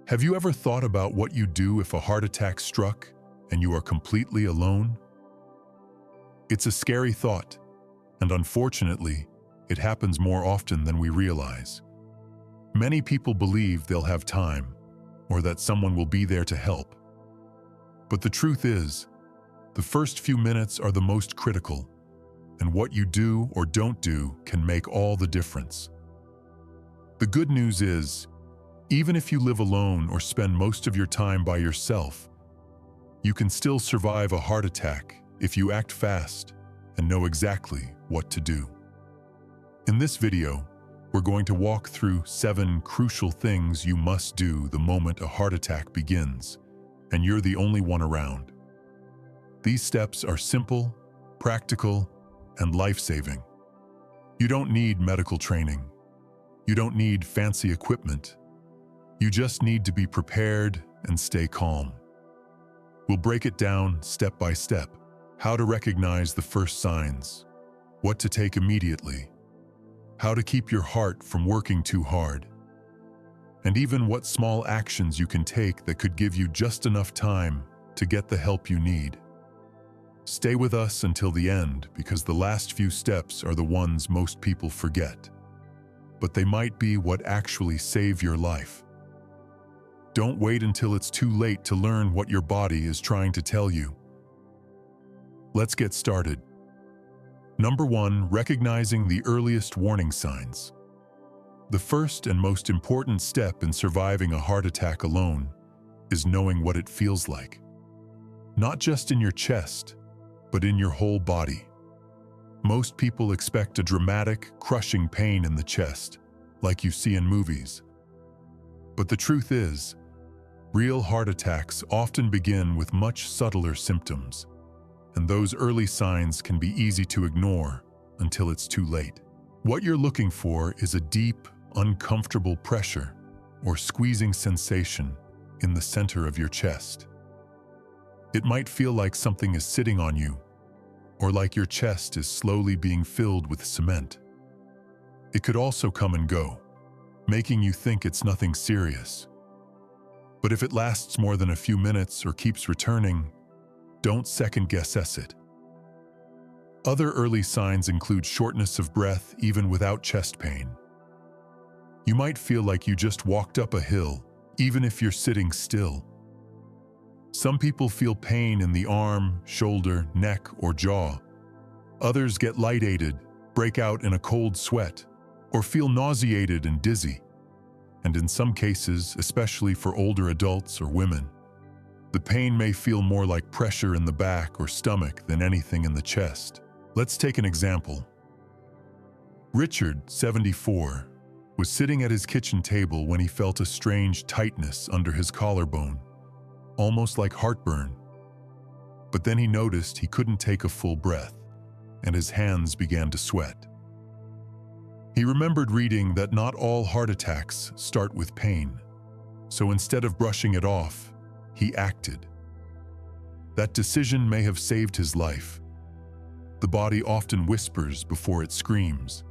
Have you ever thought about what you'd do if a heart attack struck and you are completely alone? It's a scary thought, and unfortunately, it happens more often than we realize. Many people believe they'll have time, or that someone will be there to help. But the truth is, the first few minutes are the most critical, and what you do or don't do can make all the difference. The good news is, even if you live alone or spend most of your time by yourself, you can still survive a heart attack if you act fast and know exactly what to do. In this video, we're going to walk through 7 crucial things you must do the moment a heart attack begins, and you're the only one around. These steps are simple, practical, and life-saving. You don't need medical training. You don't need fancy equipment. You just need to be prepared and stay calm. We'll break it down step by step: how to recognize the first signs, what to take immediately, how to keep your heart from working too hard, and even what small actions you can take that could give you just enough time to get the help you need. Stay with us until the end, because the last few steps are the ones most people forget. But they might be what actually save your life. Don't wait until it's too late to learn what your body is trying to tell you. Let's get started. Number 1, recognizing the earliest warning signs. The first and most important step in surviving a heart attack alone is knowing what it feels like. Not just in your chest, but in your whole body. Most people expect a dramatic, crushing pain in the chest, like you see in movies. But the truth is, real heart attacks often begin with much subtler symptoms, and those early signs can be easy to ignore until it's too late. What you're looking for is a deep, uncomfortable pressure or squeezing sensation in the center of your chest. It might feel like something is sitting on you, or like your chest is slowly being filled with cement. It could also come and go, making you think it's nothing serious. But if it lasts more than a few minutes or keeps returning, don't second-guess it. Other early signs include shortness of breath even without chest pain. You might feel like you just walked up a hill, even if you're sitting still. Some people feel pain in the arm, shoulder, neck, or jaw. Others get lightheaded, break out in a cold sweat, or feel nauseated and dizzy. And in some cases, especially for older adults or women, the pain may feel more like pressure in the back or stomach than anything in the chest. Let's take an example. Richard, 74, was sitting at his kitchen table when he felt a strange tightness under his collarbone, almost like heartburn. But then he noticed he couldn't take a full breath, and his hands began to sweat. He remembered reading that not all heart attacks start with pain, so instead of brushing it off, he acted. That decision may have saved his life. The body often whispers before it screams,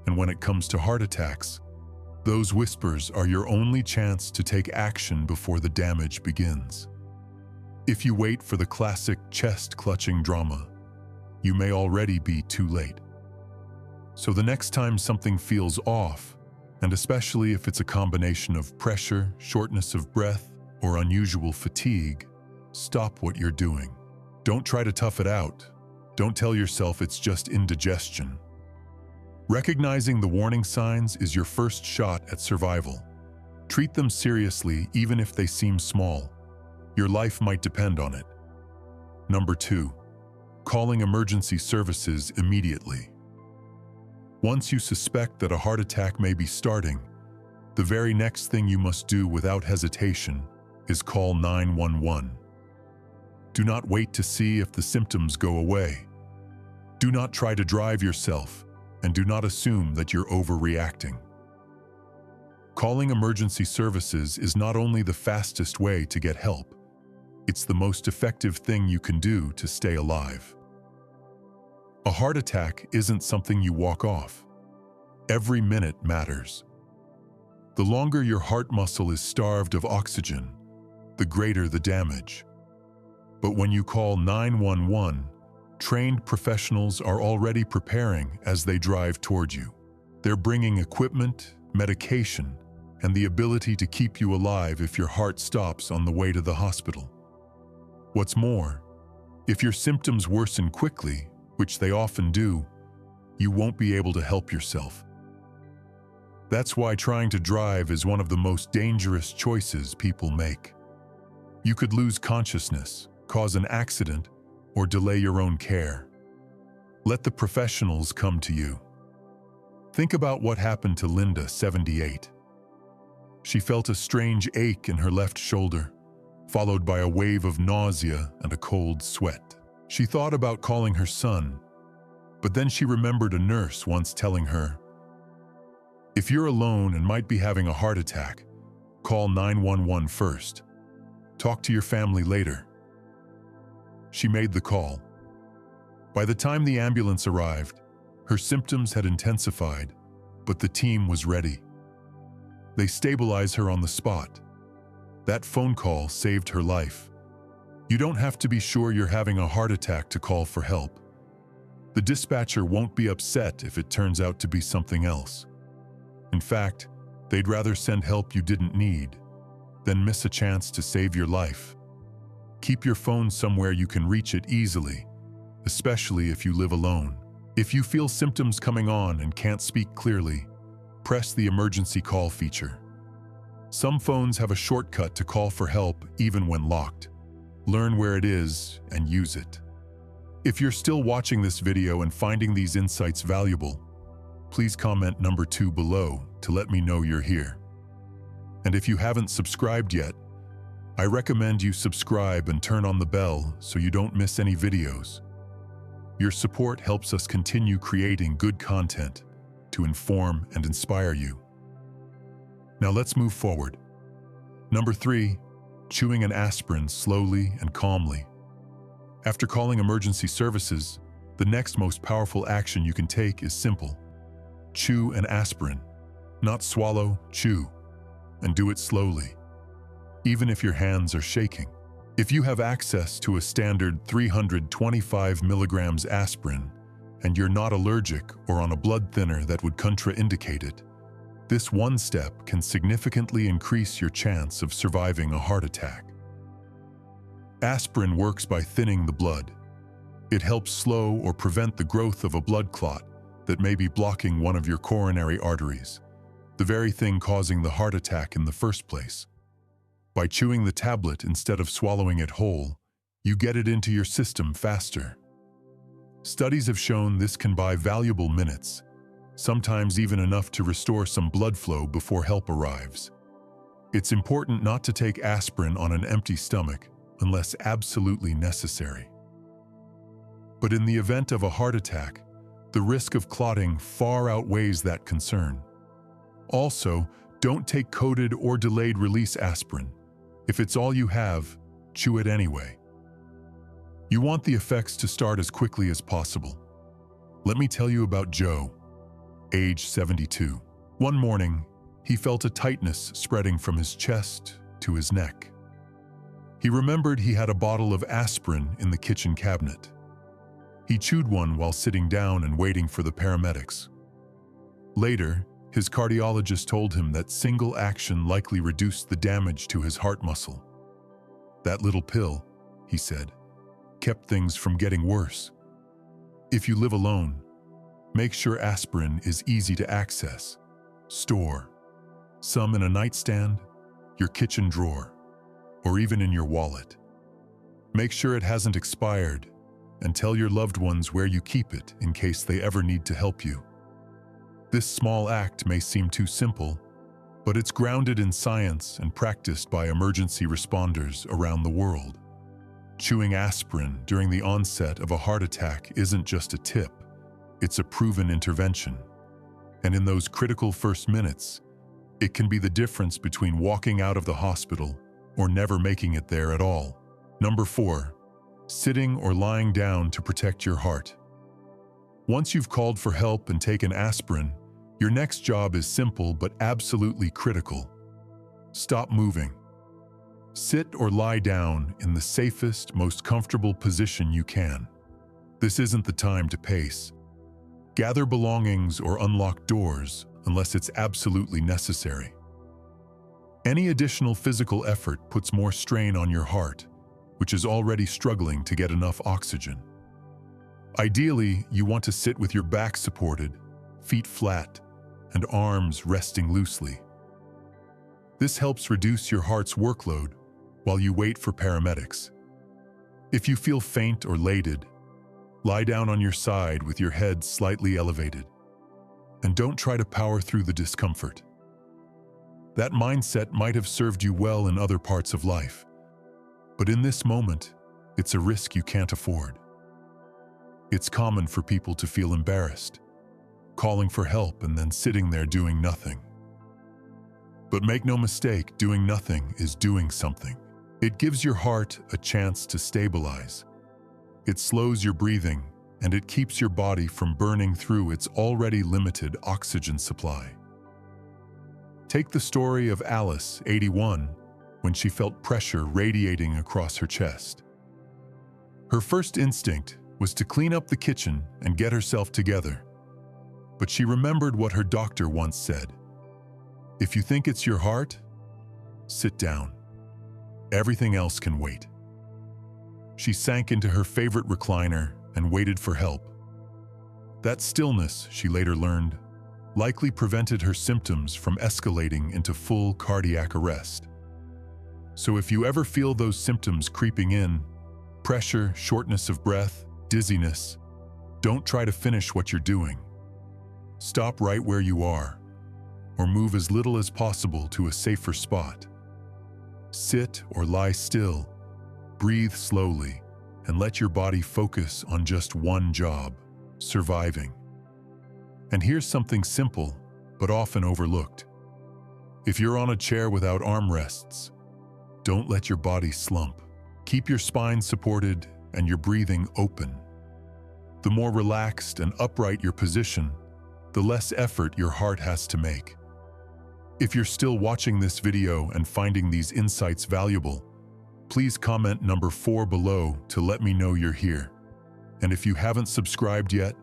and when it comes to heart attacks, those whispers are your only chance to take action before the damage begins. If you wait for the classic chest-clutching drama, you may already be too late. So the next time something feels off, and especially if it's a combination of pressure, shortness of breath, or unusual fatigue, stop what you're doing. Don't try to tough it out. Don't tell yourself it's just indigestion. Recognizing the warning signs is your first shot at survival. Treat them seriously even if they seem small. Your life might depend on it. Number 2, calling emergency services immediately. Once you suspect that a heart attack may be starting, the very next thing you must do without hesitation is call 911. Do not wait to see if the symptoms go away. Do not try to drive yourself, and do not assume that you're overreacting. Calling emergency services is not only the fastest way to get help, it's the most effective thing you can do to stay alive. A heart attack isn't something you walk off. Every minute matters. The longer your heart muscle is starved of oxygen, the greater the damage. But when you call 911, trained professionals are already preparing as they drive toward you. They're bringing equipment, medication, and the ability to keep you alive if your heart stops on the way to the hospital. What's more, if your symptoms worsen quickly, which they often do, you won't be able to help yourself. That's why trying to drive is one of the most dangerous choices people make. You could lose consciousness, cause an accident, or delay your own care. Let the professionals come to you. Think about what happened to Linda, 78. She felt a strange ache in her left shoulder, followed by a wave of nausea and a cold sweat. She thought about calling her son, but then she remembered a nurse once telling her, "If you're alone and might be having a heart attack, call 911 first. Talk to your family later." She made the call. By the time the ambulance arrived, her symptoms had intensified, but the team was ready. They stabilized her on the spot. That phone call saved her life. You don't have to be sure you're having a heart attack to call for help. The dispatcher won't be upset if it turns out to be something else. In fact, they'd rather send help you didn't need than miss a chance to save your life. Keep your phone somewhere you can reach it easily, especially if you live alone. If you feel symptoms coming on and can't speak clearly, press the emergency call feature. Some phones have a shortcut to call for help even when locked. Learn where it is and use it. If you're still watching this video and finding these insights valuable, please comment number 2 below to let me know you're here. And if you haven't subscribed yet, I recommend you subscribe and turn on the bell so you don't miss any videos. Your support helps us continue creating good content to inform and inspire you. Now let's move forward. Number 3, chewing an aspirin slowly and calmly. After calling emergency services, the next most powerful action you can take is simple. Chew an aspirin. Not swallow, chew. And do it slowly, even if your hands are shaking. If you have access to a standard 325 milligrams aspirin, and you're not allergic or on a blood thinner that would contraindicate it, this one step can significantly increase your chance of surviving a heart attack. Aspirin works by thinning the blood. It helps slow or prevent the growth of a blood clot that may be blocking one of your coronary arteries, the very thing causing the heart attack in the first place. By chewing the tablet instead of swallowing it whole, you get it into your system faster. Studies have shown this can buy valuable minutes, sometimes even enough to restore some blood flow before help arrives. It's important not to take aspirin on an empty stomach unless absolutely necessary. But in the event of a heart attack, the risk of clotting far outweighs that concern. Also, don't take coated or delayed release aspirin. If it's all you have, chew it anyway. You want the effects to start as quickly as possible. Let me tell you about Joe, age 72. One morning, he felt a tightness spreading from his chest to his neck. He remembered he had a bottle of aspirin in the kitchen cabinet. He chewed one while sitting down and waiting for the paramedics. Later, his cardiologist told him that single action likely reduced the damage to his heart muscle. That little pill, he said, kept things from getting worse. If you live alone, make sure aspirin is easy to access. Store some in a nightstand, your kitchen drawer, or even in your wallet. Make sure it hasn't expired, and tell your loved ones where you keep it in case they ever need to help you. This small act may seem too simple, but it's grounded in science and practiced by emergency responders around the world. Chewing aspirin during the onset of a heart attack isn't just a tip, it's a proven intervention. And in those critical first minutes, it can be the difference between walking out of the hospital or never making it there at all. Number 4, sitting or lying down to protect your heart. Once you've called for help and taken aspirin, Your next job is simple but absolutely critical. Stop moving. Sit or lie down in the safest, most comfortable position you can. This isn't the time to pace. Gather belongings or unlock doors unless it's absolutely necessary. Any additional physical effort puts more strain on your heart, which is already struggling to get enough oxygen. Ideally, you want to sit with your back supported, feet flat, and arms resting loosely. This helps reduce your heart's workload while you wait for paramedics. If you feel faint or elated, lie down on your side with your head slightly elevated, and don't try to power through the discomfort. That mindset might have served you well in other parts of life, but in this moment, it's a risk you can't afford. It's common for people to feel embarrassed, calling for help and then sitting there doing nothing. But make no mistake, doing nothing is doing something. It gives your heart a chance to stabilize. It slows your breathing, and it keeps your body from burning through its already limited oxygen supply. Take the story of Alice, 81, when she felt pressure radiating across her chest. Her first instinct was to clean up the kitchen and get herself together. But she remembered what her doctor once said. If you think it's your heart, sit down. Everything else can wait. She sank into her favorite recliner and waited for help. That stillness, she later learned, likely prevented her symptoms from escalating into full cardiac arrest. So if you ever feel those symptoms creeping in, pressure, shortness of breath, dizziness, don't try to finish what you're doing. Stop right where you are, or move as little as possible to a safer spot. Sit or lie still, breathe slowly, and let your body focus on just one job, surviving. And here's something simple, but often overlooked. If you're on a chair without armrests, don't let your body slump. Keep your spine supported and your breathing open. The more relaxed and upright your position, the less effort your heart has to make. If you're still watching this video and finding these insights valuable, please comment number 4 below to let me know you're here. And if you haven't subscribed yet,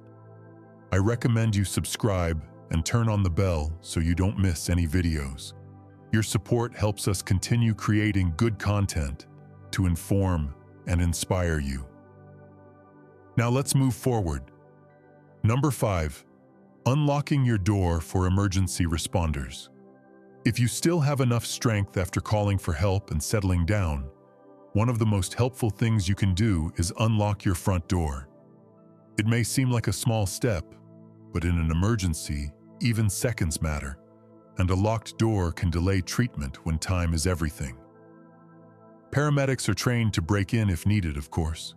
I recommend you subscribe and turn on the bell so you don't miss any videos. Your support helps us continue creating good content to inform and inspire you. Now let's move forward. Number 5, unlocking your door for emergency responders. If you still have enough strength after calling for help and settling down, one of the most helpful things you can do is unlock your front door. It may seem like a small step, but in an emergency, even seconds matter, and a locked door can delay treatment when time is everything. Paramedics are trained to break in if needed, of course,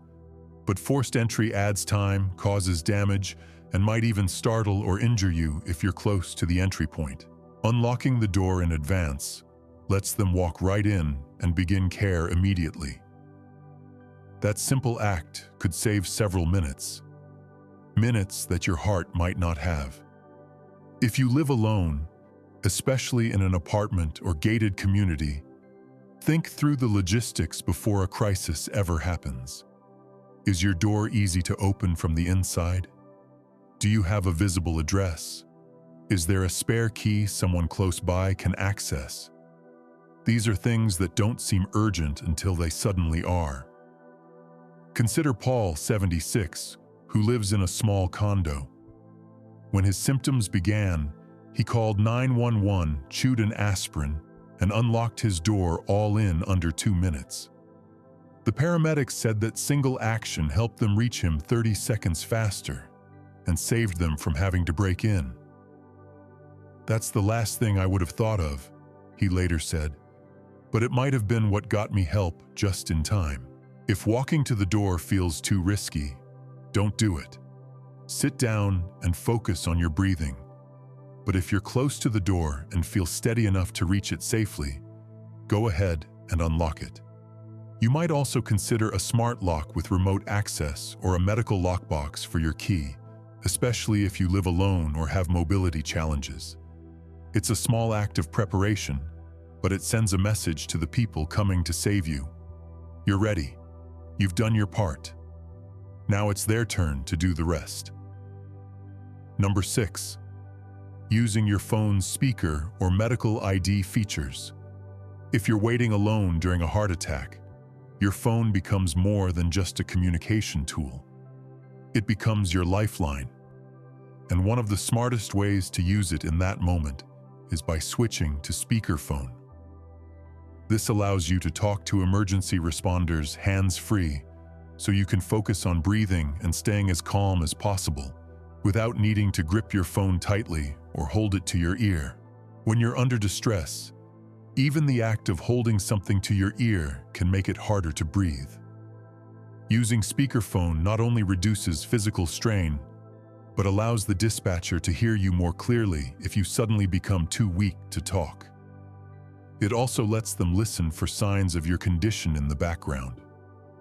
but forced entry adds time, causes damage, and might even startle or injure you if you're close to the entry point. Unlocking the door in advance lets them walk right in and begin care immediately. That simple act could save several minutes that your heart might not have. If you live alone, especially in an apartment or gated community, think through the logistics before a crisis ever happens. Is your door easy to open from the inside? Do you have a visible address? Is there a spare key someone close by can access? These are things that don't seem urgent until they suddenly are. Consider Paul, 76, who lives in a small condo. When his symptoms began, he called 911, chewed an aspirin, and unlocked his door all in under 2 minutes. The paramedics said that single action helped them reach him 30 seconds faster and saved them from having to break in. That's the last thing I would have thought of, he later said, but it might have been what got me help just in time. If walking to the door feels too risky, don't do it. Sit down and focus on your breathing. But if you're close to the door and feel steady enough to reach it safely, go ahead and unlock it. You might also consider a smart lock with remote access or a medical lockbox for your key, especially if you live alone or have mobility challenges. It's a small act of preparation, but it sends a message to the people coming to save you. You're ready. You've done your part. Now it's their turn to do the rest. Number 6. Using your phone's speaker or medical ID features. If you're waiting alone during a heart attack, your phone becomes more than just a communication tool. It becomes your lifeline. And one of the smartest ways to use it in that moment is by switching to speakerphone. This allows you to talk to emergency responders hands-free, so you can focus on breathing and staying as calm as possible, without needing to grip your phone tightly or hold it to your ear. When you're under distress, even the act of holding something to your ear can make it harder to breathe. Using speakerphone not only reduces physical strain, but allows the dispatcher to hear you more clearly if you suddenly become too weak to talk. It also lets them listen for signs of your condition in the background,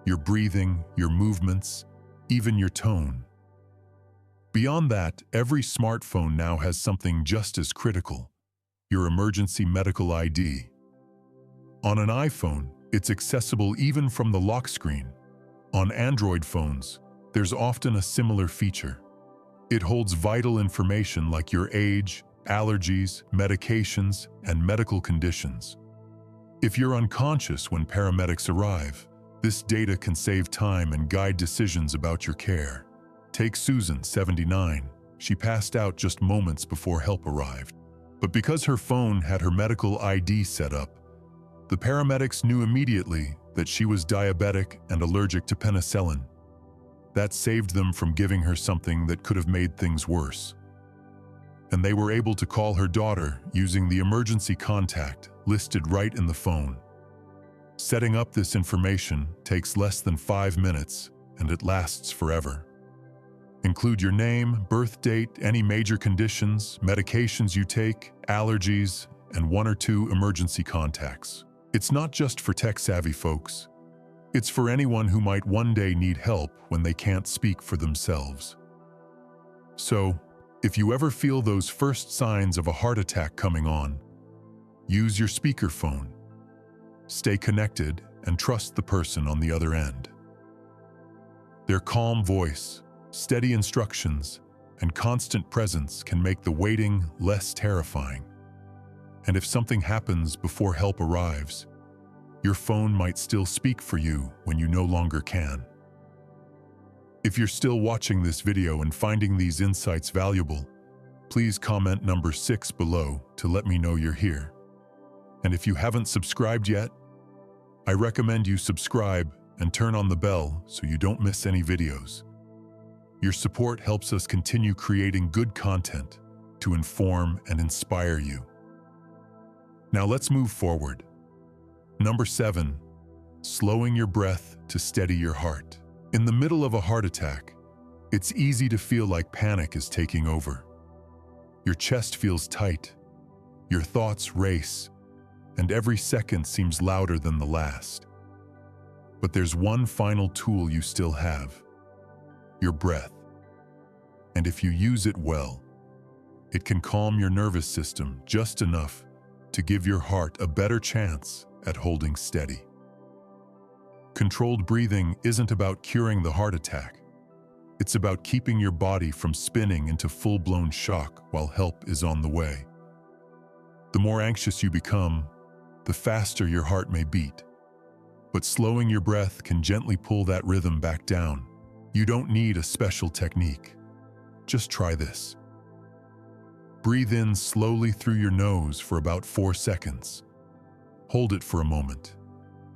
your breathing, your movements, even your tone. Beyond that, every smartphone now has something just as critical: your emergency medical ID. On an iPhone, it's accessible even from the lock screen. On Android phones, there's often a similar feature. It holds vital information like your age, allergies, medications, and medical conditions. If you're unconscious when paramedics arrive, this data can save time and guide decisions about your care. Take Susan, 79. She passed out just moments before help arrived. But because her phone had her medical ID set up, the paramedics knew immediately that she was diabetic and allergic to penicillin. That saved them from giving her something that could have made things worse. And they were able to call her daughter using the emergency contact listed right in the phone. Setting up this information takes less than 5 minutes, and it lasts forever. Include your name, birth date, any major conditions, medications you take, allergies, and 1 or 2 emergency contacts. It's not just for tech-savvy folks. It's for anyone who might one day need help when they can't speak for themselves. So, if you ever feel those first signs of a heart attack coming on, use your speakerphone. Stay connected and trust the person on the other end. Their calm voice, steady instructions, and constant presence can make the waiting less terrifying. And if something happens before help arrives, your phone might still speak for you when you no longer can. If you're still watching this video and finding these insights valuable, please comment number 6 below to let me know you're here. And if you haven't subscribed yet, I recommend you subscribe and turn on the bell so you don't miss any videos. Your support helps us continue creating good content to inform and inspire you. Now let's move forward. Number 7, slowing your breath to steady your heart. In the middle of a heart attack, it's easy to feel like panic is taking over. Your chest feels tight, your thoughts race, and every second seems louder than the last. But there's one final tool you still have: your breath. And if you use it well, it can calm your nervous system just enough to give your heart a better chance at holding steady. Controlled breathing isn't about curing the heart attack. It's about keeping your body from spinning into full-blown shock while help is on the way. The more anxious you become, the faster your heart may beat. But slowing your breath can gently pull that rhythm back down. You don't need a special technique. Just try this. Breathe in slowly through your nose for about 4 seconds. Hold it for a moment.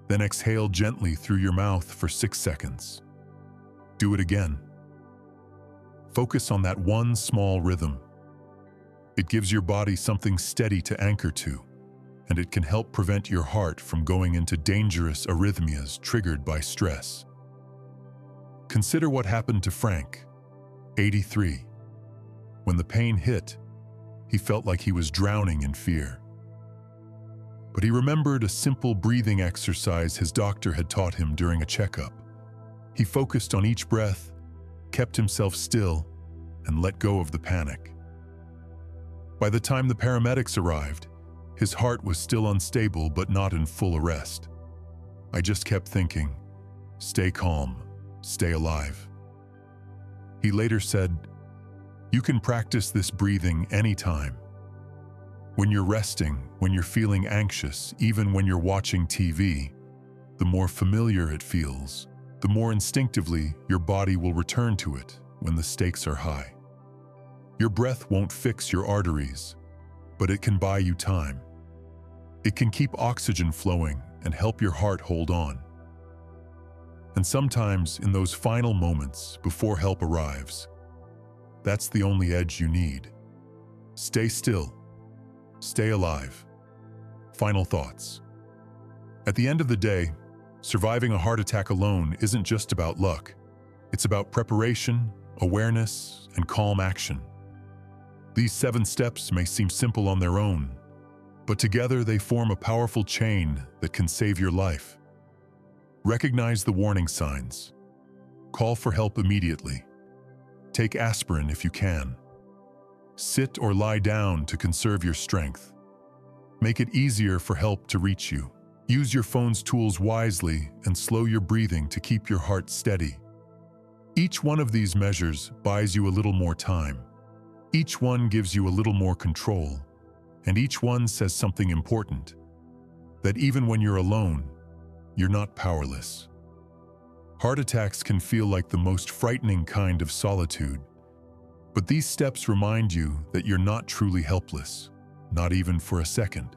Then exhale gently through your mouth for 6 seconds. Do it again. Focus on that one small rhythm. It gives your body something steady to anchor to, and it can help prevent your heart from going into dangerous arrhythmias triggered by stress. Consider what happened to Frank, 83. When the pain hit, he felt like he was drowning in fear. But he remembered a simple breathing exercise his doctor had taught him during a checkup. He focused on each breath, kept himself still, and let go of the panic. By the time the paramedics arrived, his heart was still unstable but not in full arrest. I just kept thinking, stay calm, stay alive. He later said, "You can practice this breathing anytime. When you're resting, when you're feeling anxious, even when you're watching TV, the more familiar it feels, the more instinctively your body will return to it when the stakes are high. Your breath won't fix your arteries, but it can buy you time. It can keep oxygen flowing and help your heart hold on. And sometimes in those final moments before help arrives, that's the only edge you need. Stay still. Stay alive." Final thoughts. At the end of the day, surviving a heart attack alone isn't just about luck. It's about preparation, awareness, and calm action. These 7 steps may seem simple on their own, but together they form a powerful chain that can save your life. Recognize the warning signs. Call for help immediately. Take aspirin if you can. Sit or lie down to conserve your strength. Make it easier for help to reach you. Use your phone's tools wisely and slow your breathing to keep your heart steady. Each one of these measures buys you a little more time. Each one gives you a little more control. And each one says something important, that even when you're alone, you're not powerless. Heart attacks can feel like the most frightening kind of solitude, but these steps remind you that you're not truly helpless, not even for a second.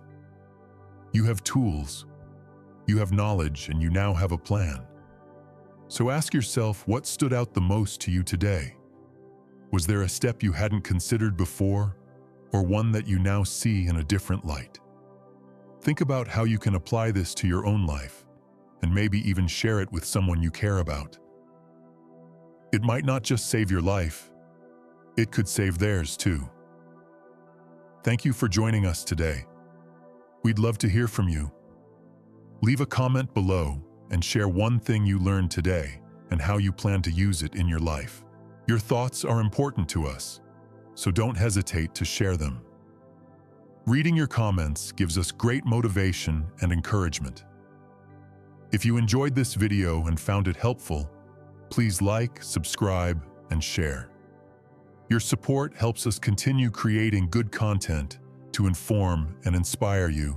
You have tools, you have knowledge, and you now have a plan. So ask yourself, what stood out the most to you today? Was there a step you hadn't considered before, or one that you now see in a different light? Think about how you can apply this to your own life, and maybe even share it with someone you care about. It might not just save your life, it could save theirs too. Thank you for joining us today. We'd love to hear from you. Leave a comment below and share one thing you learned today and how you plan to use it in your life. Your thoughts are important to us, so don't hesitate to share them. Reading your comments gives us great motivation and encouragement. If you enjoyed this video and found it helpful, please like, subscribe, and share. Your support helps us continue creating good content to inform and inspire you.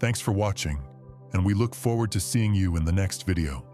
Thanks for watching, and we look forward to seeing you in the next video.